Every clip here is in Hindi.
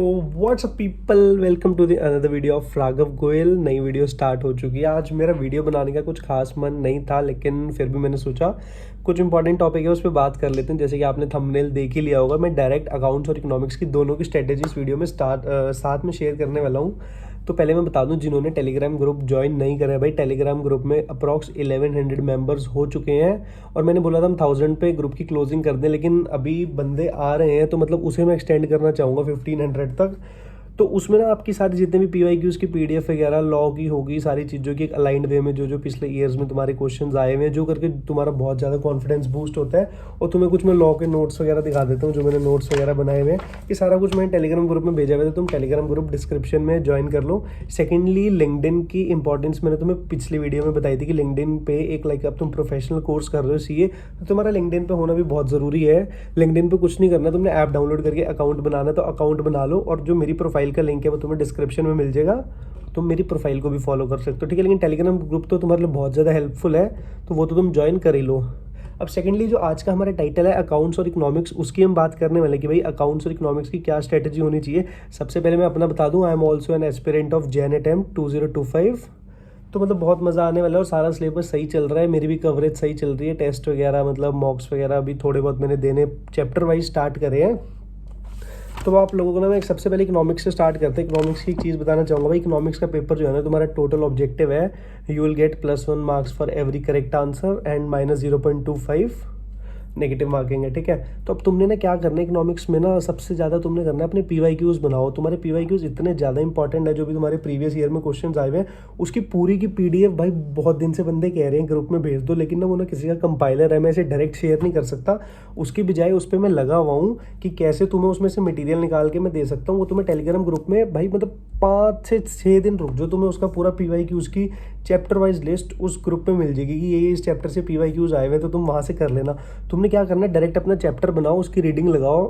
तो what's up people, welcome to the another video of Raghav Goyal. नई वीडियो स्टार्ट हो चुकी है। आज मेरा वीडियो बनाने का कुछ खास मन नहीं था, लेकिन फिर भी मैंने सोचा कुछ इंपॉर्टेंट टॉपिक है उस पर बात कर लेते हैं। जैसे कि आपने थंबनेल देख ही लिया होगा, मैं डायरेक्ट अकाउंट्स और इकोनॉमिक्स की दोनों की स्ट्रेटेजी इस वीडियो में साथ में शेयर करने वाला हूँ। तो पहले मैं बता दूं, जिन्होंने टेलीग्राम ग्रुप ज्वाइन नहीं करा है भाई, टेलीग्राम ग्रुप में अप्रॉक्स 1100 मेंबर्स हो चुके हैं। और मैंने बोला था हम 1000 पे ग्रुप की क्लोजिंग कर दें, लेकिन अभी बंदे आ रहे हैं तो मतलब उसे मैं एक्सटेंड करना चाहूँगा 1500 तक। तो उसमें ना आपकी सारी जितने भी PYQs की PDF वगैरह लॉ की होगी, सारी चीज़ों की एक अलाइंड वे में जो पिछले ईयर्स में तुम्हारे क्वेश्चंस आए हुए हैं, जो करके तुम्हारा बहुत ज़्यादा कॉन्फिडेंस बूस्ट होता है। और तुम्हें कुछ मैं लॉ के नोट्स वगैरह दिखा देता हूँ, जो मैंने नोट्स वगैरह बनाए हुए हैं। ये सारा कुछ मैंने टेलीग्राम ग्रुप में भेजा हुआ है, तो तुम टेलीग्राम ग्रुप डिस्क्रिप्शन में ज्वाइन कर लो। सेकेंडली, लिंक्डइन की इंपॉर्टेंस मैंने तुम्हें पिछली वीडियो में बताई थी कि लिंक्डइन पे एक अब तुम प्रोफेशनल कोर्स कर रहे हो CA, तो तुम्हारा लिंक्डइन पे होना भी बहुत ज़रूरी है। लिंक्डइन पे कुछ नहीं करना, तुमने ऐप डाउनलोड करके अकाउंट बनाना, तो अकाउंट बना लो। और जो मेरी प्रोफाइल का लिंक है वो तुम्हें डिस्क्रिप्शन में मिल जाएगा, तुम मेरी प्रोफाइल को भी फॉलो कर सकते हो, ठीक है। लेकिन टेलीग्राम ग्रुप तो तुम्हारे लिए बहुत ज़्यादा हेल्पफुल है, तो वो तो तुम ज्वाइन कर ही लो। अब सेकेंडली, जो आज का हमारा टाइटल है अकाउंट्स और इकोनॉमिक्स, उसकी हम बात करने वाले कि भाई अकाउंट्स और इकोनॉमिक्स की क्या स्ट्रेटजी होनी चाहिए। सबसे पहले मैं अपना बता दूं, I am also an aspirant of JAN attempt 2025। तो मतलब बहुत मज़ा आने वाला है और सारा सिलेबस सही चल रहा है, मेरी भी कवरेज सही चल रही है। टेस्ट वगैरह मतलब मॉक्स वगैरह अभी थोड़े बहुत मैंने देने चैप्टर वाइज स्टार्ट करे हैं। तो आप लोगों को ना, मैं सबसे पहले इकोनॉमिक्स से स्टार्ट करते हैं। इकोनॉमिक्स की एक चीज़ बताना चाहूँगा भाई, इकोनॉमिक्स का पेपर जो है ना, तुम्हारा टोटल ऑब्जेक्टिव है you will get +1 marks for every correct answer and -0.25 negative marking है, ठीक है। तो अब तुमने ना क्या करना है इकोनॉमिक्स में ना, सबसे ज़्यादा तुमने करना है अपने PYQs बनाओ। तुम्हारे PYQs इतने ज़्यादा इंपॉर्टेंट है, जो भी तुम्हारे प्रीवियस ईयर में क्वेश्चंस आए हुए हैं, उसकी पूरी की PDF भाई बहुत दिन से बंदे कह रहे हैं ग्रुप में भेज दो, लेकिन ना वो ना किसी का कंपाइलर है, मैं इसे डायरेक्ट शेयर नहीं कर सकता। उसकी बजाय उस पर मैं लगा हुआ हूँ कि कैसे तुम्हें उसमें से मटीरियल निकाल के मैं दे सकता हूँ। वो तुम्हें टेलीग्राम ग्रुप में भाई मतलब 5 से 6 दिन रुक जो, तुम्हें उसका पूरा PYQs की चैप्टर वाइज लिस्ट उस ग्रुप में मिल जाएगी कि ये इस चैप्टर से PYQs आए हुए हैं, तो तुम वहाँ से कर लेना। तुमने क्या करना है, डायरेक्ट अपना चैप्टर बनाओ, उसकी रीडिंग लगाओ,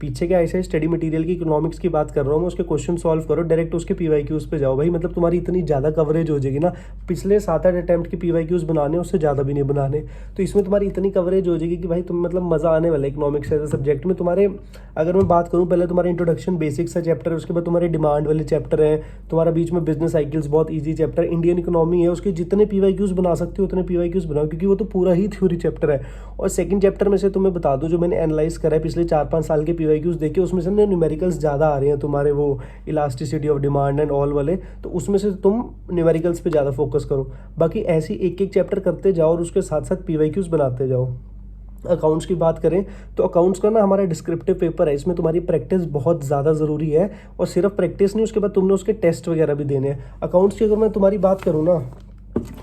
पीछे क्या ऐसे स्टडी मटेरियल की इकोनॉमिक्स की बात कर रहा हूँ मैं, उसके क्वेश्चन सॉल्व करो, डायरेक्ट उसके PYQs पे जाओ भाई। मतलब तुम्हारी इतनी ज़्यादा कवरेज हो जाएगी ना, पिछले 7-8 अटैम्प्ट की PYQs बनाने, उससे ज़्यादा भी नहीं बनाने। तो इसमें तुम्हारी इतनी कवरेज हो जाएगी कि भाई तुम मतलब मज़ा आने वाला है इकोनॉमिक्स एज सब्जेक्ट में तुम्हारे। अगर मैं बात करूँ, पहले तुम्हारा इंट्रोडक्शन बेसिक्स का चैप्टर है, उसके बाद तुम्हारे डिमांड वाले चैप्टर हैं, तुम्हारा बीच में बिजनेस साइकिल्स बहुत ईजी चैप्टर, इंडियन इकोनॉमी है, उसके जितने PYQs बना सकते हो उतने PYQs बनाओ, क्योंकि वो तो पूरा ही थ्योरी चैप्टर है। और सेकंड चैप्टर में से तुम्हें बता दूं, जो मैंने एनालाइज करा है पिछले 4-5 साल के PYQs देखे, उसमें से ना न्यूमेरिकल्स ज़्यादा आ रहे हैं तुम्हारे, वो elasticity of demand and all वाले, तो उसमें से तुम न्यूमेरिकल्स पे ज़्यादा फोकस करो। बाकी ऐसी एक एक चैप्टर करते जाओ और उसके साथ साथ PYQs बनाते जाओ। अकाउंट्स की बात करें तो अकाउंट्स का ना हमारा डिस्क्रिप्टिव पेपर है, इसमें तुम्हारी प्रैक्टिस बहुत ज़्यादा ज़रूरी है। और सिर्फ प्रैक्टिस नहीं, उसके बाद तुमने उसके टेस्ट वगैरह भी देने हैं। अकाउंट्स की अगर मैं तुम्हारी बात करूँ ना,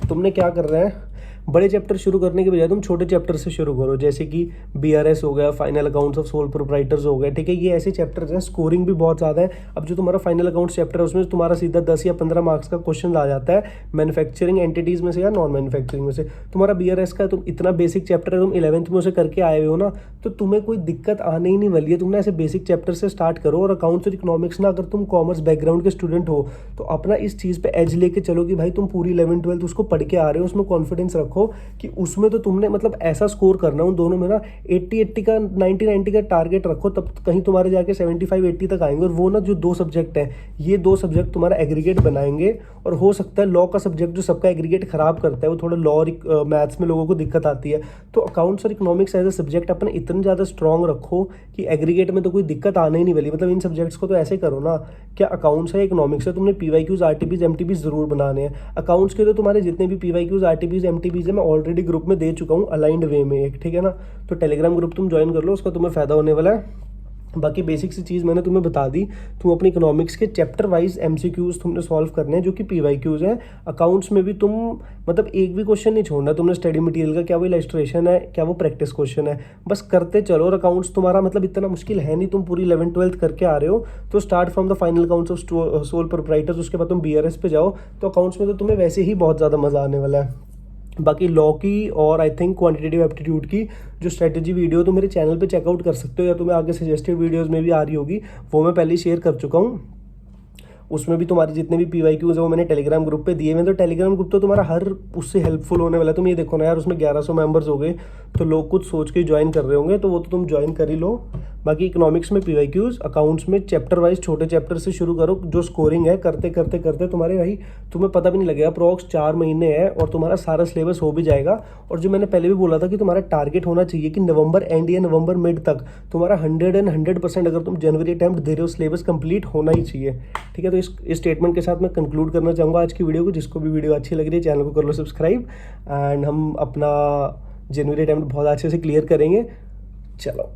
तुमने क्या कर रहा है, बड़े चैप्टर शुरू करने के बजाय तुम छोटे चैप्टर से शुरू करो, जैसे कि BRS हो गया, final accounts of sole proprietors हो गया, ठीक है। ये ऐसे चैप्टर्स हैं, स्कोरिंग भी बहुत ज़्यादा है। अब जो तुम्हारा फाइनल अकाउंट्स चैप्टर है, उसमें तुम्हारा सीधा 10 या 15 मार्क्स का क्वेश्चन आ जाता है, मैन्युफैक्चरिंग एंटिटीज़ में से या नॉन मैन्युफैक्चरिंग में से। तुम्हारा BRS का तुम इतना बेसिक चैप्टर है, तुम 11th में उसे करके आए हुए हो ना, तो तुम्हें कोई दिक्कत आने ही नहीं वाली है। तुमने ऐसे बेसिक चैप्टर से स्टार्ट करो। और अकाउंट्स और इकोनॉमिक्स ना, अगर तुम कॉमर्स बैकग्राउंड के स्टूडेंट हो तो अपना इस चीज़ पे एज लेके चलो कि भाई तुम पूरी 11th-12th उसको पढ़ के आ रहे हो, उसमें कॉन्फिडेंस रखो कि उसमें तो तुमने मतलब ऐसा स्कोर करना, उन दोनों में ना 80-80 का 90-90 का टारगेट रखो, तब कहीं तुम्हारे जाके 75-80 तक आएंगे। और वो ना जो 2 सब्जेक्ट हैं, ये 2 सब्जेक्ट तुम्हारा एग्रीगेट बनाएंगे। और हो सकता है लॉ का सब्जेक्ट जो सबका एग्रीगेट खराब करता है, वो थोड़ा लॉ और मैथ्स में लोगों को दिक्कत आती है, तो अकाउंट्स और इकोनॉमिक्स एज ए सब्जेक्ट अपने इतने ज़्यादा स्ट्रॉन्ग रखो कि एग्रीगेट में तो कोई दिक्कत आने ही नहीं वाली। मतलब इन सब्जेक्ट्स को तो ऐसे करो ना, क्या अकाउंट्स है इकोनॉमिक्स है, तुमने PYQs RTPs MTPs जरूर बनाने हैं। अकाउंट्स के तो तुम्हारे जितने भी PYQs RTPs MTPs है, मैं ऑलरेडी ग्रुप में दे चुका हूँ अलाइंड वे में एक, ठीक है ना। तो टेलीग्राम ग्रुप तुम ज्वाइन कर लो, उसका तुम्हें फायदा होने वाला है। बाकी बेसिक सी चीज़ मैंने तुम्हें बता दी। तुम अपनी इकोनॉमिक्स के चैप्टर वाइज MCQs तुमने सॉल्व करने हैं, जो कि PYQs हैं। अकाउंट्स में भी तुम मतलब एक भी क्वेश्चन नहीं छोड़ना तुमने स्टडी मटेरियल का, क्या वो इलस्ट्रेशन है, क्या वो प्रैक्टिस क्वेश्चन है, बस करते चलो। और अकाउंट्स तुम्हारा मतलब इतना मुश्किल है नहीं, तुम पूरी 11th-12th करके आ रहे हो, तो start from the final accounts of sole proprietors, उसके बाद तुम BRS पे जाओ। तो अकाउंट्स में तो तुम्हें वैसे ही बहुत ज़्यादा मज़ा आने वाला है। बाकी लॉ की और आई थिंक क्वांटिटेटिव एप्टीट्यूड की जो स्ट्रेटजी वीडियो तो मेरे चैनल पे चेकआउट कर सकते हो, या तुम्हें आगे सजेस्टेड वीडियोस में भी आ रही होगी, वो मैं पहले ही शेयर कर चुका हूँ। उसमें भी तुम्हारे जितने भी PYQs है वो मैंने टेलीग्राम ग्रुप पे दिए हुए हैं। तो टेलीग्राम ग्रुप तो तुम्हारा हर उससे हेल्पफुल होने वाला है। तुम ये देखो ना यार, उसमें 1100 मेंबर्स हो गए, तो लोग कुछ सोच के ज्वाइन कर रहे होंगे, तो वो तो तुम ज्वाइन कर ही लो। बाकी इकोनॉमिक्स में PYQs, अकाउंट्स में चैप्टर वाइज छोटे चैप्टर से शुरू करो। जो स्कोरिंग है करते करते करते तुम्हारे भाई तुम्हें पता भी नहीं लगेगा, अप्रॉक्स 4 महीने है और तुम्हारा सारा सिलेबस हो भी जाएगा। और जो मैंने पहले भी बोला था कि तुम्हारा टारगेट होना चाहिए कि नवंबर एंड या नवंबर मिड तक तुम्हारा 100% अगर तुम जनवरी अटैम्प्ट दे रहे हो, सिलेबस कंप्लीट होना ही चाहिए। ठीक है, तो इस स्टेटमेंट के साथ मैं कंक्लूड करना चाहूँगा आज की वीडियो को। जिसको भी वीडियो अच्छी लग रही है चैनल को कर लो सब्सक्राइब, एंड हम अपना जनवरी अटैम्प्ट बहुत अच्छे से क्लियर करेंगे। चलो।